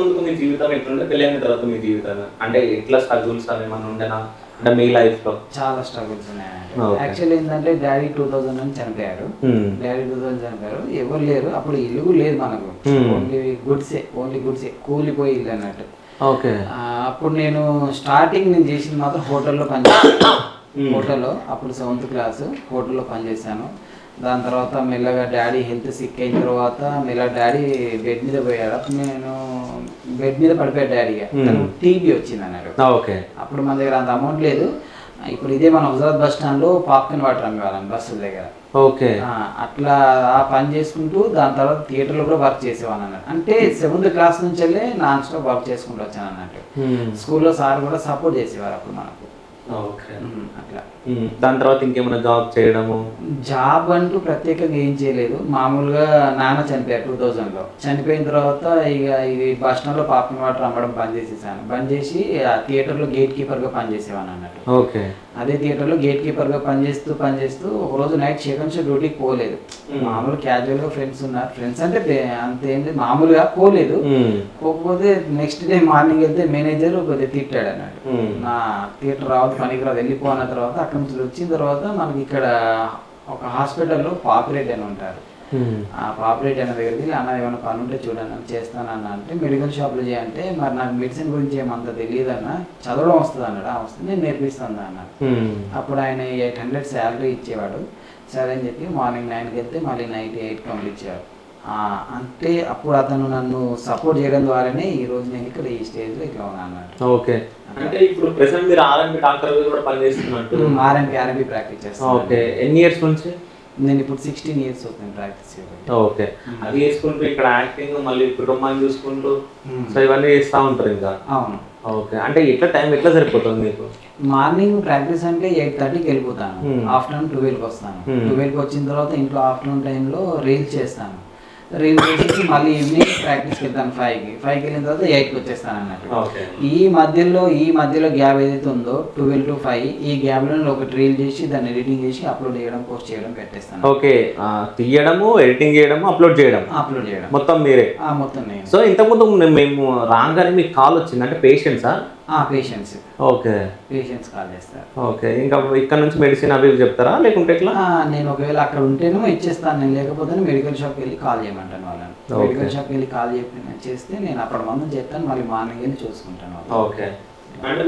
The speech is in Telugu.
ముందుకు మీ జీవితం ఎట్లుండే, పెళ్ళైన తర్వాత మీ జీవితం అంటే ఎట్లా స్ట్రగుల్స్ అవి ఏమన్నా ఉండేనా అంటే మీ లైఫ్ లో? చాలా స్ట్రగుల్స్ ఉన్నాయి. యాక్చువల్లీ ఏంటంటే డాడీ 2000 అని చనిపోయారు. డాడీ 2000 చనిపోయారు, ఎవరు లేరు అప్పుడు, ఇల్లు లేదు మనకు, ఓన్లీ గుడ్సే కూలిపోయి ఇల్లు అన్నట్టు. ఓకే. అప్పుడు నేను స్టార్టింగ్ నేను చేసింది మాత్రం హోటల్లో పనిచేసాను. హోటల్లో అప్పుడు 7th క్లాస్ హోటల్లో పనిచేశాను. దాని తర్వాత మెల్లగా డాడీ హెల్త్ సిక్ అయిన తర్వాత మెల్లగా డాడీ బెడ్ మీద పోయాడు. అప్పుడు నేను బెడ్ మీద పడిపోయాడు డాడీగా, టీబీ వచ్చింది అన్నాడు. ఓకే. అప్పుడు మన దగ్గర అంత అమౌంట్ లేదు. ఇప్పుడు ఇదే మన హుజరాబాద్ బస్ స్టాండ్లో పాప్కార్న్ వాటర్ అమ్మేవాళ్ళం బస్సుల దగ్గర. ఓకే. అట్లా ఆ పని చేసుకుంటూ దాని తర్వాత థియేటర్లో కూడా వర్క్ చేసేవాను అన్నట్టు. అంటే 7th క్లాస్ నుంచి వెళ్ళి నాన్ స్టాప్ వర్క్ చేసుకుంటూ వచ్చాను అన్నట్టు. స్కూల్లో సార్ కూడా సపోర్ట్ చేసేవారు అప్పుడు మనకు. ఓకే. అట్లా దాని తర్వాత ఇంకేమైనా జాబ్ చేయడము? జాబ్ అంటూ ప్రత్యేకంగా ఏం చేయలేదు. మామూలుగా నాన్న చనిపోయారు 2000లో. చనిపోయిన తర్వాత ఇది బస్ స్టాండ్లో పాప్కార్న్ వాటర్ అమ్మడం బంద్ చేసేసాను. బంద్ చేసి ఆ థియేటర్లో గేట్ కీపర్గా పనిచేసేవాను అన్నట్టు. ఓకే. అదే థియేటర్లో గేట్ కీపర్గా పనిచేస్తూ ఒకరోజు నైట్ సెకండ్ షో డ్యూటీకి పోలేదు. మామూలు క్యాజువల్గా ఫ్రెండ్స్ ఉన్నారు, ఫ్రెండ్స్ అంటే అంతేం లేదు, మామూలుగా పోలేదు. పోకపోతే నెక్స్ట్ డే మార్నింగ్ వెళ్తే మేనేజర్ కొద్దిగా తిట్టాడు అన్నాడు, నా థియేటర్ రావద్దు, పనికి రాదు, వెళ్ళిపోయిన తర్వాత అక్కడి నుంచి వచ్చిన తర్వాత మనకి ఇక్కడ ఒక హాస్పిటల్లో పాపిరెడ్డి అని ఉంటారు. ఆ పాపిరెడ్డి అన్న దగ్గరికి అన్న ఏమైనా పని ఉంటే చూడండి అని చేస్తానన్న అంటే, మెడికల్ షాప్లో చేయంటే మరి నాకు మెడిసిన్ గురించి ఏమంత తెలియదు అన్న, చదవడం వస్తుంది అన్నాడు. వస్తుంది, నేను నేర్పిస్తాను అన్నాడు. అప్పుడు ఆయన 800 శాలరీ ఇచ్చేవాడు. సరే అని చెప్పి మార్నింగ్ 9కి వెళ్తే మళ్ళీ నైట్ 8కి పంపించేవాడు. అంటే అప్పుడు అతను నన్ను సపోర్ట్ చేయడం ద్వారానే ఈ రోజు నేను ఇక్కడ ఈ స్టేజ్లో ఇట్లా ఉన్నాను అన్నట్టు. ఓకే. అంటే ఇప్పుడు ప్రెసెంట్ మీరు ఆర్ఎంపీ డాక్టర్ కూడా పనిచేస్తున్నట్టు? ఆర్ఎంపీ ప్రాక్టీస్ చేస్తాను. ఓకే. ఎన్ని ఇయర్స్ నుంచి? నేను ఇప్పుడు 16 ఇయర్స్ అవుతుంది ప్రాక్టీస్ చేయబట్టి. ఓకే. అది చేసుకుంటూ ఇక్కడ యాక్టింగ్ మళ్ళీ కుటుంబాన్ని చూసుకుంటూ సో ఇవన్నీ చేస్తూ ఉంటారు ఇంకా? అవును. ఓకే. అంటే ఎట్లా టైం ఎట్లా సరిపోతుంది మీకు? మార్నింగ్ ప్రాక్టీస్ అంటే 8:30కి వెళ్ళిపోతాను, ఆఫ్టర్నూన్ 12కి వస్తాను. 12కి వచ్చిన తర్వాత ఇంట్లో ఆఫ్టర్నూన్ టైంలో రీల్స్ చేస్తాను. రీల్స్ చేసి మళ్ళీ ఈవినింగ్ ప్రాక్టీస్కి వెళ్తాను 5కి వెళ్ళిన తర్వాత 8కి వచ్చేస్తాను అన్నట్టు. ఈ మధ్యలో గ్యాప్ ఏదైతే ఉందో 12 to 5, ఈ గ్యాప్లో ఒకటి రీల్ చేసి దాన్ని ఎడిటింగ్ చేసి అప్లోడ్ చేయడం, పోస్ట్ చేయడం, పెట్టేస్తాను. ఓకే. తీయడము, ఎడిటింగ్ చేయడము, అప్లోడ్ చేయడం మొత్తం మీరే? మొత్తం నేను. సో ఇంతకుముందు మేము రాగానే మీకు కాల్ వచ్చింది అంటే పేషెంట్సా? పేషెంట్స్. ఓకే. పేషెంట్స్ కాల్ చేస్తారు. ఓకే. ఇంకా ఇక్కడ నుంచి మెడిసిన్ అవి చెప్తారా లేకుంటే ఎట్లా? నేను ఒకవేళ అక్కడ ఉంటేనేమో ఇచ్చేస్తాను, నేను లేకపోతే మెడికల్ షాప్కి వెళ్ళి కాల్ చేయమంటాను వాళ్ళని. మెడికల్ షాప్కి వెళ్ళి కాల్ చేస్తే నేను అక్కడ మందులు చెప్తాను, మళ్ళీ మార్నింగ్ వెళ్ళి చూసుకుంటాను. ఓకే. అంటే